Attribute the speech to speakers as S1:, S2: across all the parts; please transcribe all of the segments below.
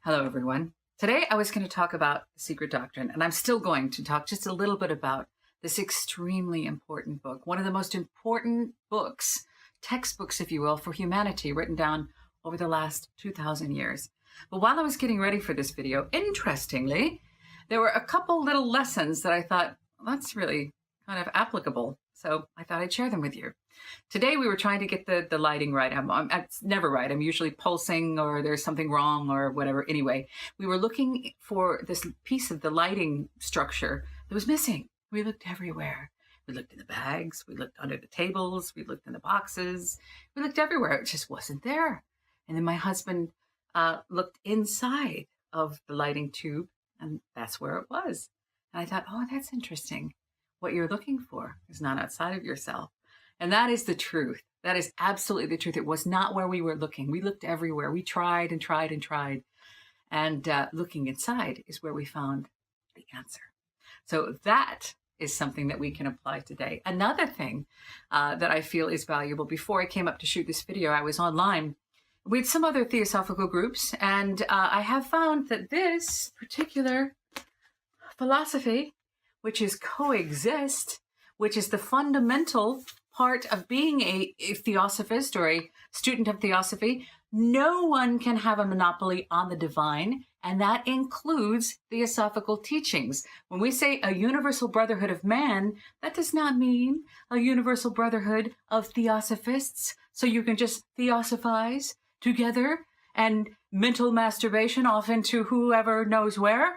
S1: Hello, everyone. Today, I was going to talk about the Secret Doctrine, and I'm still going to talk just a little bit about this extremely important book, one of the most important books, textbooks, if you will, for humanity, written down over the last 2,000 years. But while I was getting ready for this video, interestingly, there were a couple little lessons that I thought, well, that's really kind of applicable. So I thought I'd share them with you. Today we were trying to get the lighting right. It's never right. I'm usually pulsing or there's something wrong or whatever. Anyway, we were looking for this piece of the lighting structure that was missing. We looked everywhere. We looked in the bags. We looked under the tables. We looked in the boxes. We looked everywhere. It just wasn't there. And then my husband looked inside of the lighting tube, and that's where it was. And I thought, oh, that's interesting. What you're looking for is not outside of yourself. And that is the truth. That is absolutely the truth. It was not where we were looking. We looked everywhere. We tried and tried and tried. And looking inside is where we found the answer. So that is something that we can apply today. Another thing that I feel is valuable, before I came up to shoot this video, I was online with some other theosophical groups, and I have found that this particular philosophy, which is coexist, which is the fundamental part of being a theosophist or a student of theosophy, no one can have a monopoly on the divine, and that includes theosophical teachings. When we say a universal brotherhood of man, that does not mean a universal brotherhood of theosophists, so you can just theosophize together and mental masturbation off into whoever knows where.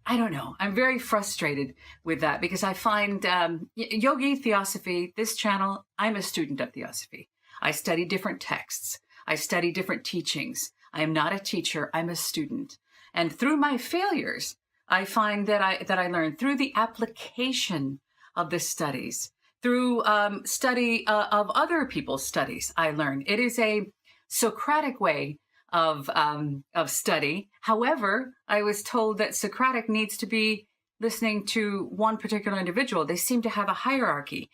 S1: I don't know. I'm very frustrated with that because I find Yogi Theosophy, this channel, I'm a student of Theosophy. I study different texts. I study different teachings. I am not a teacher. I'm a student. And through my failures, I find that I learn through the application of the studies, through study of other people's studies. I learn. It is a Socratic way of study. However, I was told that Socratic needs to be listening to one particular individual. They seem to have a hierarchy.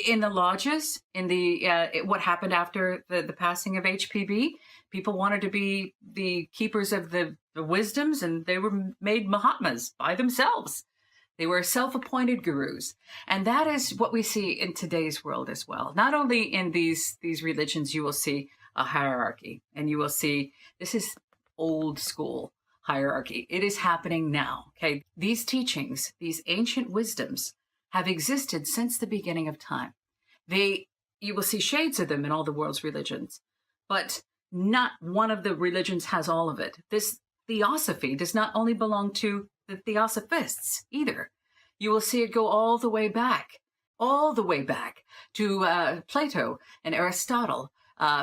S1: In the lodges, in the what happened after the passing of HPB, people wanted to be the keepers of the wisdoms, and they were made Mahatmas by themselves. They were self-appointed gurus. And that is what we see in today's world as well. Not only in these religions, you will see a hierarchy, and you will see this is old school hierarchy. It is happening now. Okay, these teachings, these ancient wisdoms, have existed since the beginning of time. You will see shades of them in all the world's religions, but not one of the religions has all of it. This theosophy does not only belong to the theosophists either. You will see it go all the way back to Plato and Aristotle,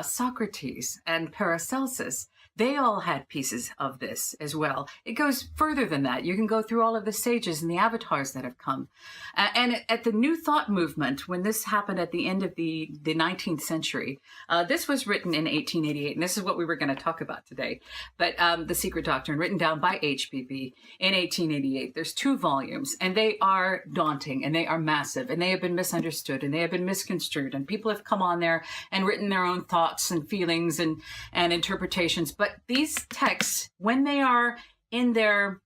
S1: Socrates and Paracelsus. They all had pieces of this as well. It goes further than that. You can go through all of the sages and the avatars that have come. And at the New Thought movement, when this happened at the end of the 19th century, this was written in 1888, and this is what we were going to talk about today. But the Secret Doctrine, written down by HPB in 1888. There's 2 volumes, and they are daunting, and they are massive, and they have been misunderstood, and they have been misconstrued, and people have come on there and written their own thoughts and feelings and interpretations. But these texts, when they are in their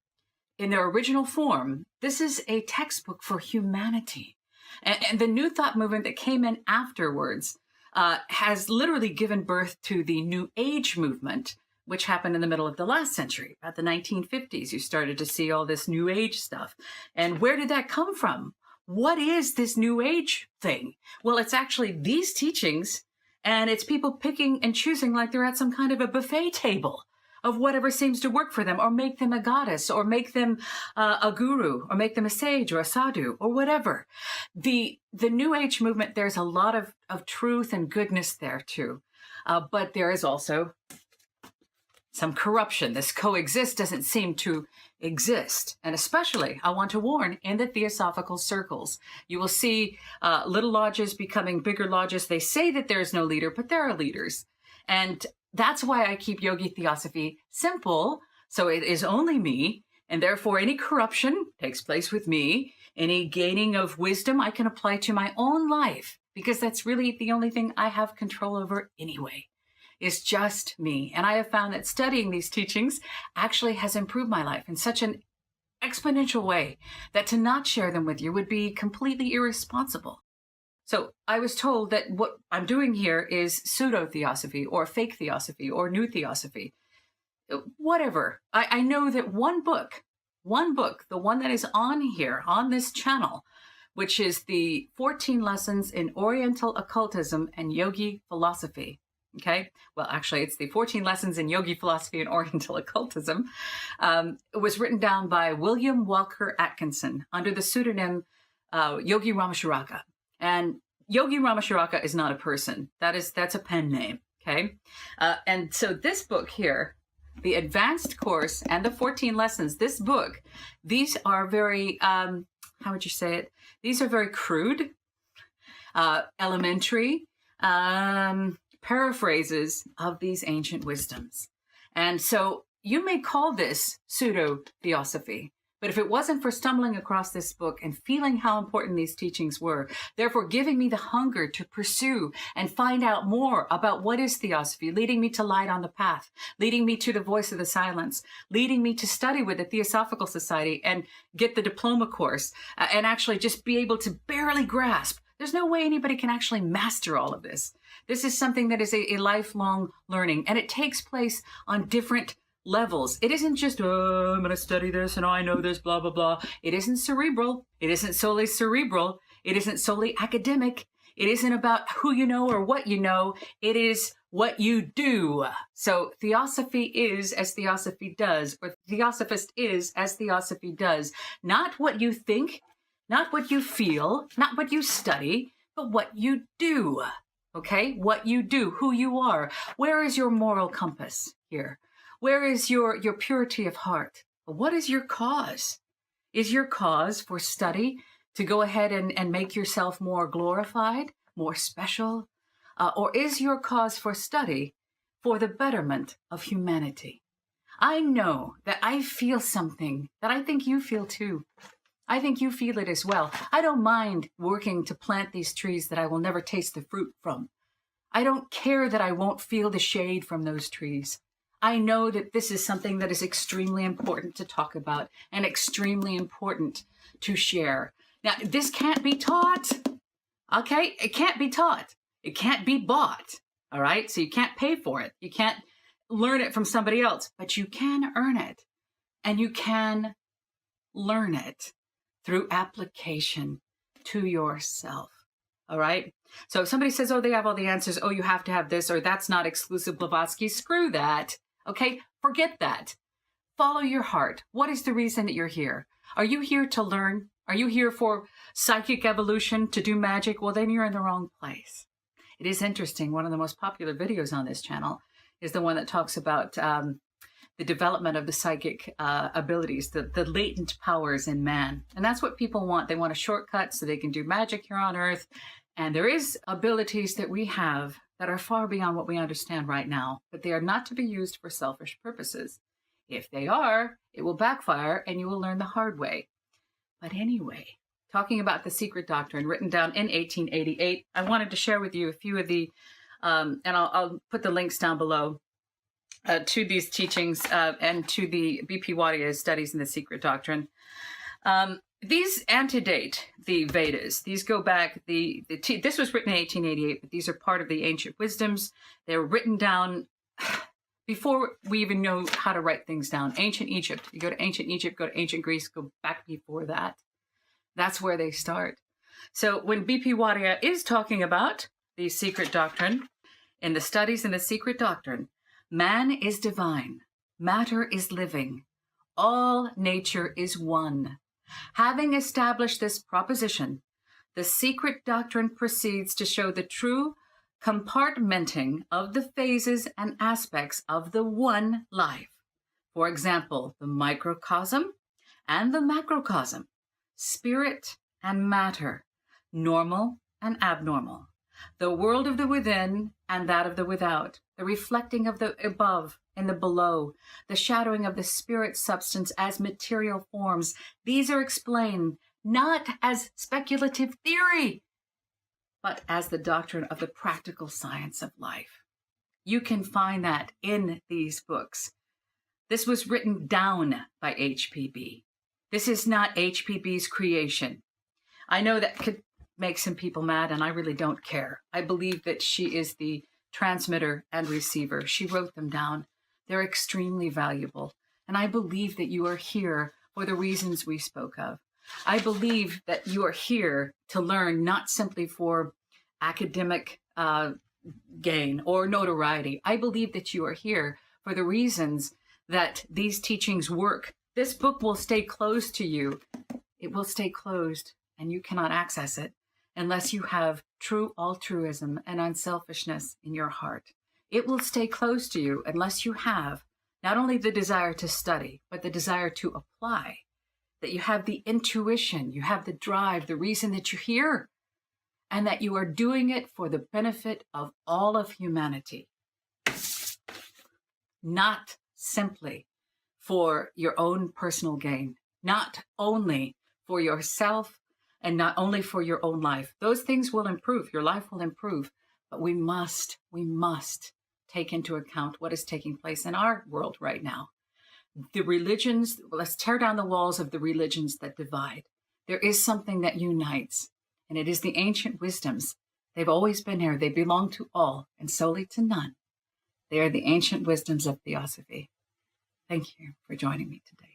S1: original form, this is a textbook for humanity. And the New Thought movement that came in afterwards has literally given birth to the New Age movement, which happened in the middle of the last century. About the 1950s, you started to see all this New Age stuff. And where did that come from? What is this New Age thing? Well, it's actually these teachings, and it's people picking and choosing like they're at some kind of a buffet table of whatever seems to work for them, or make them a goddess, or make them a guru, or make them a sage or a sadhu, or whatever. The New Age movement, there's a lot of truth and goodness there too. But there is also some corruption. This coexist doesn't seem to exist. And especially, I want to warn, in the theosophical circles, you will see little lodges becoming bigger lodges. They say that there's no leader, but there are leaders. And that's why I keep Yogi Theosophy simple. So it is only me, and therefore any corruption takes place with me. Any gaining of wisdom I can apply to my own life, because that's really the only thing I have control over anyway. is just me. And I have found that studying these teachings actually has improved my life in such an exponential way that to not share them with you would be completely irresponsible. So I was told that what I'm doing here is pseudo-theosophy or fake theosophy or new theosophy. Whatever. I know that one book, the one that is on here, on this channel, which is the 14 Lessons in Oriental Occultism and Yogi Philosophy. Okay? Well, actually, it's the 14 Lessons in Yogi Philosophy and Oriental Occultism. It was written down by William Walker Atkinson under the pseudonym Yogi Ramacharaka. And Yogi Ramacharaka is not a person. That's a pen name. Okay? And so this book here, the Advanced Course and the 14 Lessons, this book, these are very, how would you say it? These are very crude, elementary paraphrases of these ancient wisdoms. And so you may call this pseudo-theosophy, but if it wasn't for stumbling across this book and feeling how important these teachings were, therefore giving me the hunger to pursue and find out more about what is theosophy, leading me to light on the path, leading me to the voice of the silence, leading me to study with the Theosophical Society and get the diploma course, and actually just be able to barely grasp. There's no way anybody can actually master all of this. This is something that is a lifelong learning, and it takes place on different levels. It isn't just, oh, I'm going to study this and I know this, blah, blah, blah. It isn't cerebral. It isn't solely cerebral. It isn't solely academic. It isn't about who you know or what you know. It is what you do. So theosophy is as theosophy does, or theosophist is as theosophy does. Not what you think, not what you feel, not what you study, but what you do. Okay? What you do, who you are. Where is your moral compass here? Where is your purity of heart? What is your cause? Is your cause for study to go ahead and make yourself more glorified, more special? Or is your cause for study for the betterment of humanity? I know that I feel something that I think you feel too. I think you feel it as well. I don't mind working to plant these trees that I will never taste the fruit from. I don't care that I won't feel the shade from those trees. I know that this is something that is extremely important to talk about and extremely important to share. Now, this can't be taught, okay? It can't be taught. It can't be bought, all right? So you can't pay for it. You can't learn it from somebody else, but you can earn it, and you can learn it through application to yourself, all right? So if somebody says, oh, they have all the answers, oh, you have to have this, or that's not exclusive Blavatsky, screw that. Okay, forget that. Follow your heart. What is the reason that you're here? Are you here to learn? Are you here for psychic evolution, to do magic? Well, then you're in the wrong place. It is interesting. One of the most popular videos on this channel is the one that talks about the development of the psychic abilities, the latent powers in man. And that's what people want. They want a shortcut so they can do magic here on Earth. And there is abilities that we have that are far beyond what we understand right now, but they are not to be used for selfish purposes. If they are, it will backfire and you will learn the hard way. But anyway, talking about the Secret Doctrine written down in 1888, I wanted to share with you a few of the, and I'll put the links down below to these teachings and to the B.P. Wadia's studies in the Secret Doctrine. These antedate the Vedas. These go back, this was written in 1888, but these are part of the ancient wisdoms. They're written down before we even know how to write things down. Ancient Egypt. You go to ancient Egypt, go to ancient Greece, go back before that. That's where they start. So when B.P. Wadia is talking about the Secret Doctrine, in the studies in the Secret Doctrine, man is divine. Matter is living. All nature is one. Having established this proposition, the Secret Doctrine proceeds to show the true compartmenting of the phases and aspects of the one life. For example, the microcosm and the macrocosm, spirit and matter, normal and abnormal, the world of the within and that of the without, the reflecting of the above and the below, the shadowing of the spirit substance as material forms. These are explained not as speculative theory, but as the doctrine of the practical science of life. You can find that in these books. This was written down by HPB. This is not HPB's creation. I know that could make some people mad, and I really don't care. I believe that she is the transmitter and receiver. She wrote them down. They're extremely valuable. And I believe that you are here for the reasons we spoke of. I believe that you are here to learn, not simply for academic gain or notoriety. I believe that you are here for the reasons that these teachings work. This book will stay closed to you. It will stay closed, and you cannot access it unless you have true altruism and unselfishness in your heart. It will stay closed to you unless you have not only the desire to study, but the desire to apply, that you have the intuition, you have the drive, the reason that you're here, and that you are doing it for the benefit of all of humanity, not simply for your own personal gain, not only for yourself and not only for your own life. Those things will improve, your life will improve, but we must take into account what is taking place in our world right now. The religions, let's tear down the walls of the religions that divide. There is something that unites, and it is the ancient wisdoms. They've always been here. They belong to all and solely to none. They are the ancient wisdoms of Theosophy. Thank you for joining me today.